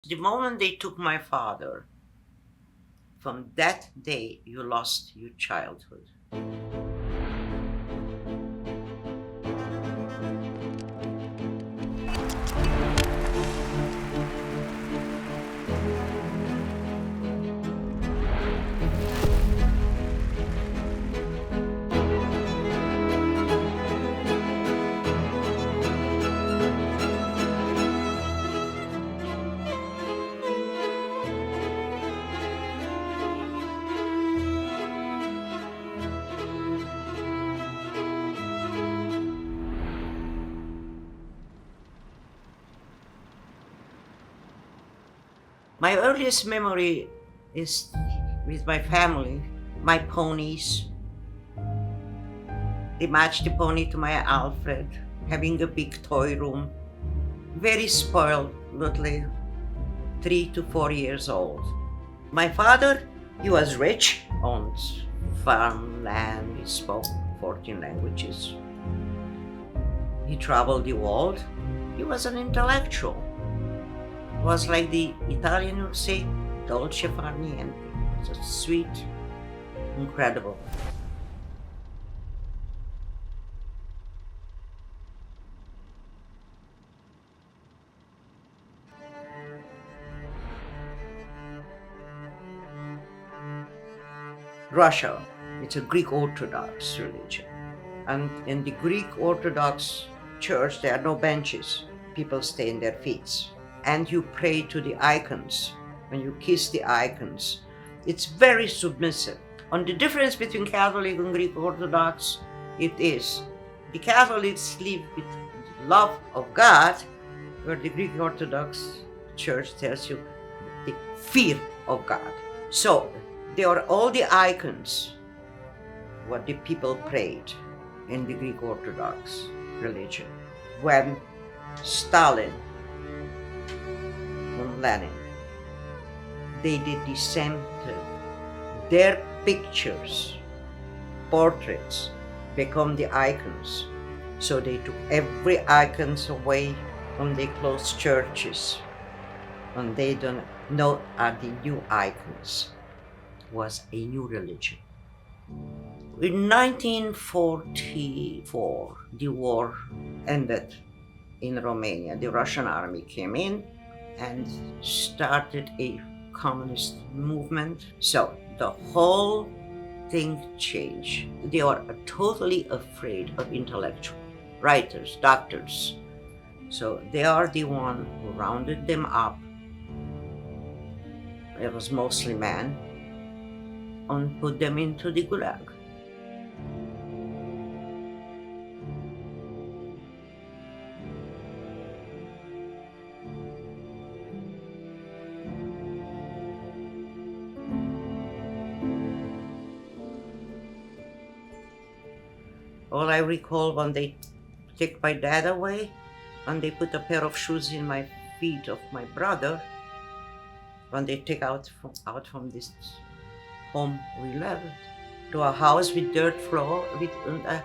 The moment they took my father, from that day you lost your childhood. My earliest memory is with my family, my ponies. They matched the pony to my Alfred, having a big toy room. Very spoiled, little 3 to 4 years old. My father, he was rich, owned farmland, he spoke 14 languages. He traveled the world. He was an intellectual. Was like the Italian would say, dolce far niente. So sweet, incredible. Russia, it's a Greek Orthodox religion. And in the Greek Orthodox church, there are no benches. People stay in their feet. And you pray to the icons. When you kiss the icons, it's very submissive. On the difference between Catholic and Greek Orthodox, it is the Catholics live with love of God, where the Greek Orthodox Church tells you the fear of God. So they are all the icons what the people prayed in the Greek Orthodox religion. When Stalin and Lenin, they did the same thing. Their pictures, portraits, become the icons. So they took every icons away from the closed churches. And they don't know are the new icons. Was a new religion. In 1944, the war ended in Romania. The Russian army came in and started a communist movement. So the whole thing changed. They are totally afraid of intellectuals, writers, doctors. So they are the one who rounded them up. It was mostly men, and put them into the gulag. All I recall when they take my dad away and they put a pair of shoes in my feet of my brother, when they take out from this home we lived to a house with dirt floor with a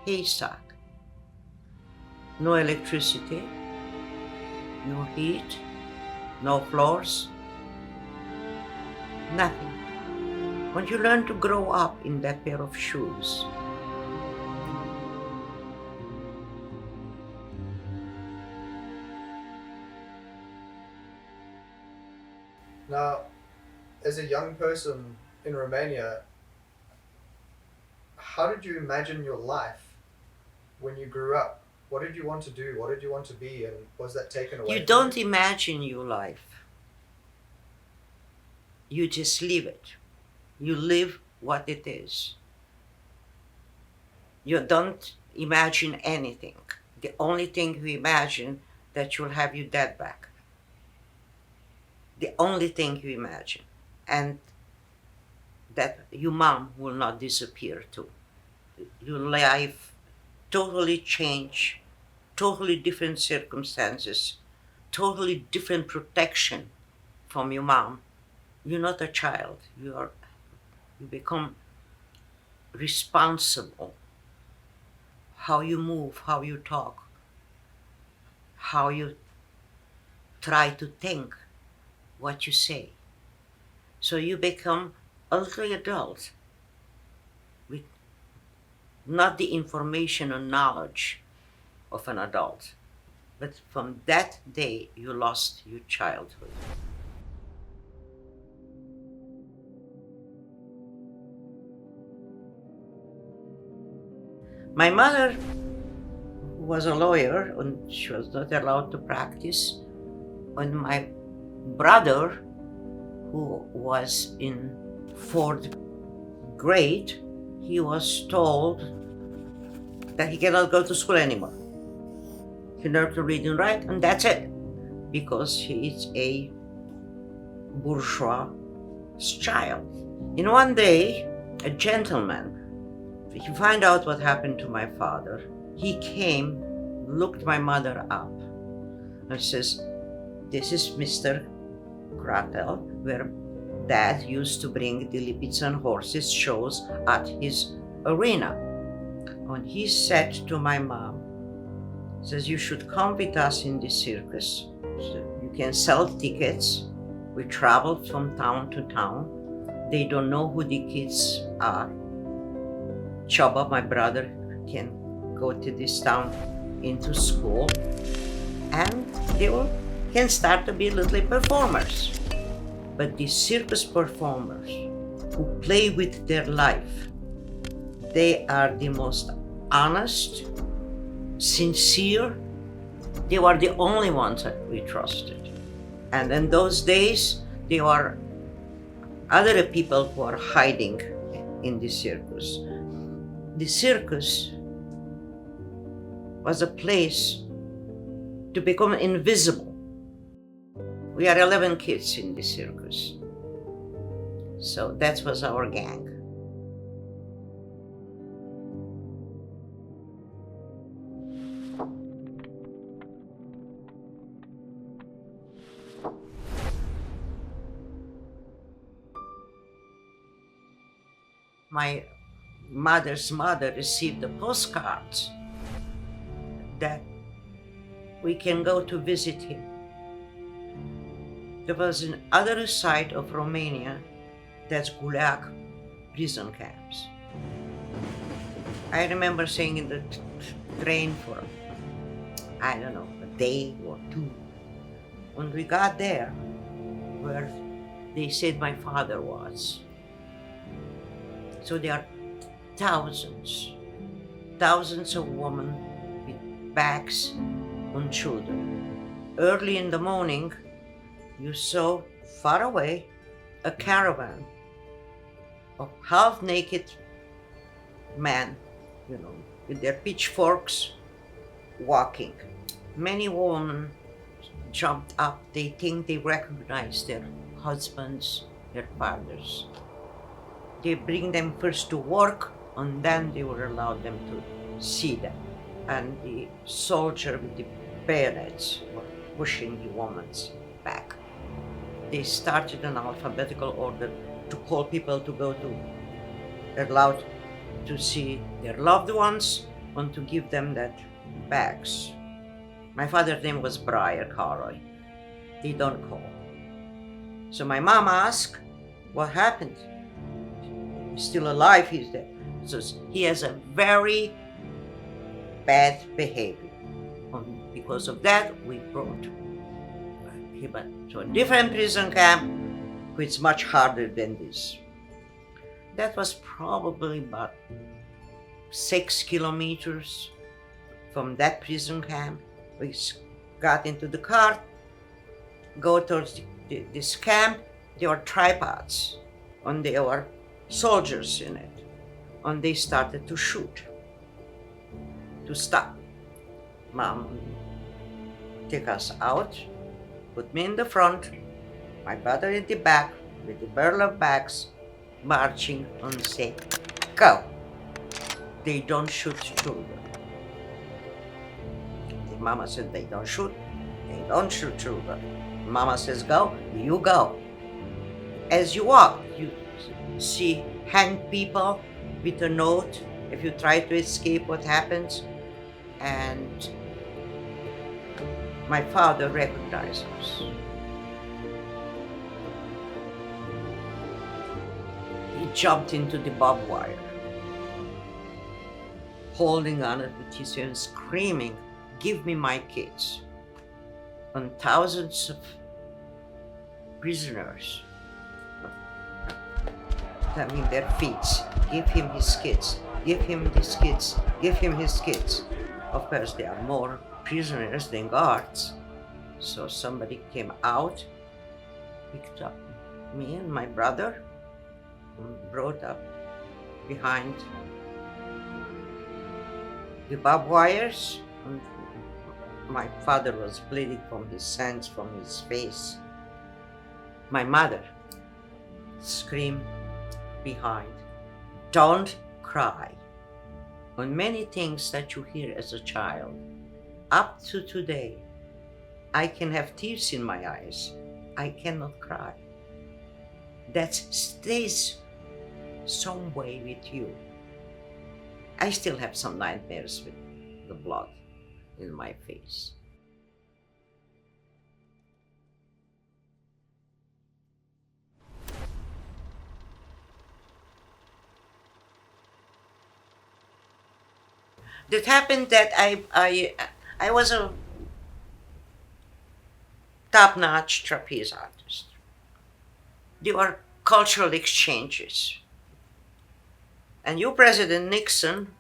haystack. No electricity, no heat, no floors, nothing. When you learn to grow up in that pair of shoes, Now, as a young person in Romania, how did you imagine your life when you grew up? What did you want to do? What did you want to be? And was that taken away you from don't you? imagine your life. You just live it. You live what it is. You don't imagine anything. The only thing you imagine that you'll have your dad back. The only thing you imagine. And that your mom will not disappear too. Your life totally change, totally different circumstances, totally different protection from your mom. You're not a child. You become responsible. How you move, how you talk, how you try to think. what you say. So you become a little adult with not the information or knowledge of an adult. But from that day, you lost your childhood. My mother was a lawyer and she was not allowed to practice. And my brother, who was in fourth grade, he was told that he cannot go to school anymore. He learned to read and write, and that's it, because he is a bourgeois child. In one day, a gentleman, he found out what happened to my father. He came, looked my mother up, and says, "This is Mr. Kratel, where Dad used to bring the Lipizan horses shows at his arena." And he said to my mom, says, "You should come with us in the circus. So you can sell tickets. We traveled from town to town. They don't know who the kids are. Chaba, my brother, can go to this town into school, and they can start to be little performers. But the circus performers who play with their life, they are the most honest, sincere. They were the only ones that we trusted. And in those days, there were other people who are hiding in the circus. The circus was a place to become invisible. We are 11 kids in the circus. So that was our gang. My mother's mother received a postcard that we can go to visit him. There was an other side of Romania, that's Gulag prison camps. I remember staying in the train for, I don't know, a day or two. When we got there, where they said my father was, so there are thousands of women with bags on children. Early in the morning, you saw far away a caravan of half-naked men, with their pitchforks, walking. Many women jumped up. They think they recognize their husbands, their fathers. They bring them first to work, and then they will allow them to see them. And the soldier with the bayonets were pushing the women's back. They started an alphabetical order to call people to go to, allowed to see their loved ones and to give them that bags. My father's name was Briar Caroy. They don't call. So my mom asked, what happened? He's still alive, he's dead. So he has a very bad behavior. And because of that, we brought him to a different prison camp, which is much harder than this. That was probably about 6 kilometers from that prison camp. We got into the car, go towards this camp. There were tripods, and there were soldiers in it. And they started to shoot, to stop. Mom took us out, put me in the front, my brother in the back with the barrel of bags, marching and say, go. They don't shoot children. The mama said, they don't shoot children. Mama says, go, you go. As you walk, you see hanged people with a note. If you try to escape, what happens? And my father recognized us. jumped into the barbed wire, holding on it with his hands, screaming, "Give me my kids." And thousands of prisoners having their feet, "Give him his kids, give him his kids, give him his kids." Of course, there are more prisoners than guards. So somebody came out, picked up me and my brother, and brought up behind the barbed wires. And my father was bleeding from his hands, from his face. My mother screamed behind, "Don't cry." On many things that you hear as a child, up to today, I can have tears in my eyes. I cannot cry. That stays some way with you. I still have some nightmares with the blood in my face. That happened that I was a top-notch trapeze artist. There were cultural exchanges. And you, President Nixon,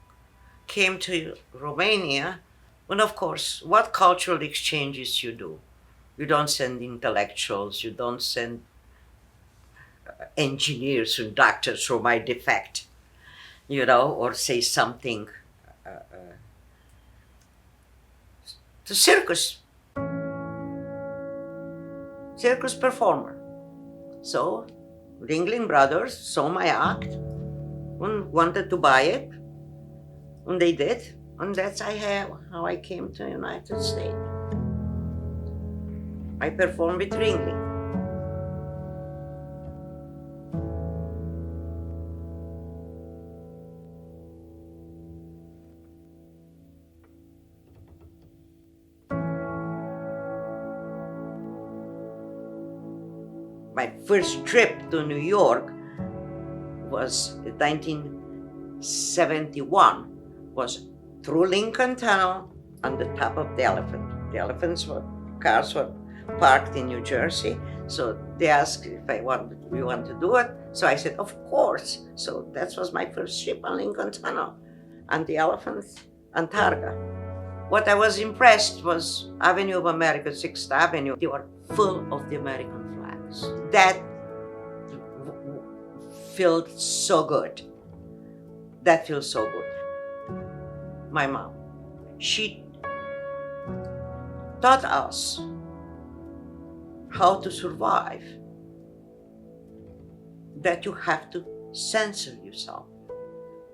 came to Romania, and of course, what cultural exchanges you do? You don't send intellectuals, you don't send engineers and doctors who might defect, or say something to circus performer. So Ringling Brothers saw my act and wanted to buy it, and they did, and that's how I came to the United States. I performed with Ringling. My first trip to New York was in 1971, was through Lincoln Tunnel on the top of the Elephant. Cars were parked in New Jersey, so they asked if we want to do it. So I said, of course. So that was my first trip on Lincoln Tunnel, and the Elephant and Targa. What I was impressed was Avenue of America, 6th Avenue. They were full of the American flags. That felt so good. That feels so good. My mom, she taught us how to survive, that you have to censor yourself,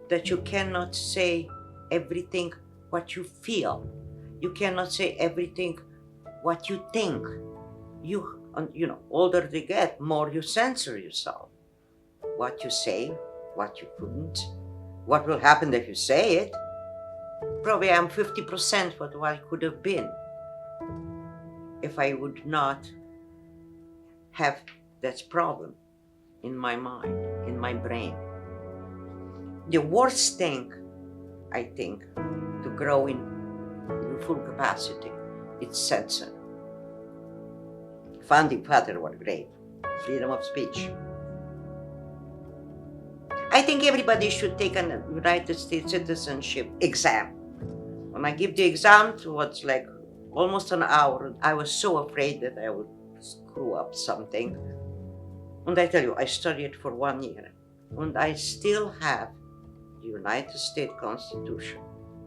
that you cannot say everything what you feel. You cannot say everything what you think. Older you get, more you censor yourself. What you say, what you couldn't, what will happen if you say it. Probably I'm 50% what I could have been if I would not have that problem in my mind, in my brain. The worst thing, I think, to grow in your full capacity, it's censor. Founding father were great. Freedom of speech. I think everybody should take a United States citizenship exam. When I give the exam, it was like almost an hour. I was so afraid that I would screw up something. And I tell you, I studied for 1 year. And I still have the United States Constitution.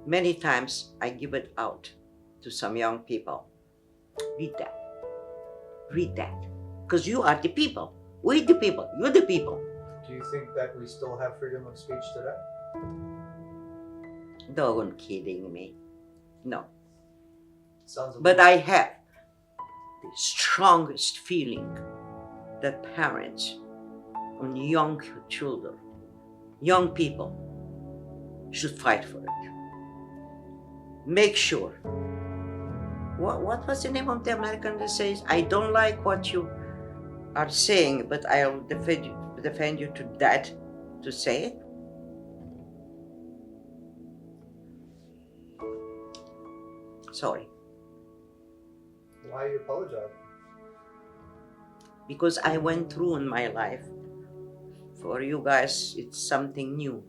Many times I give it out to some young people. Read that. Read that. Because you are the people. We the people. You're the people. Do you think that we still have freedom of speech today? Don't kidding me. No. But I have the strongest feeling that parents and young children, young people, should fight for it. Make sure. What was the name of the American that says, I don't like what you are saying, but I'll defend you to death? to say it. Sorry. Why you apologize? Because I went through in my life. For you guys, it's something new.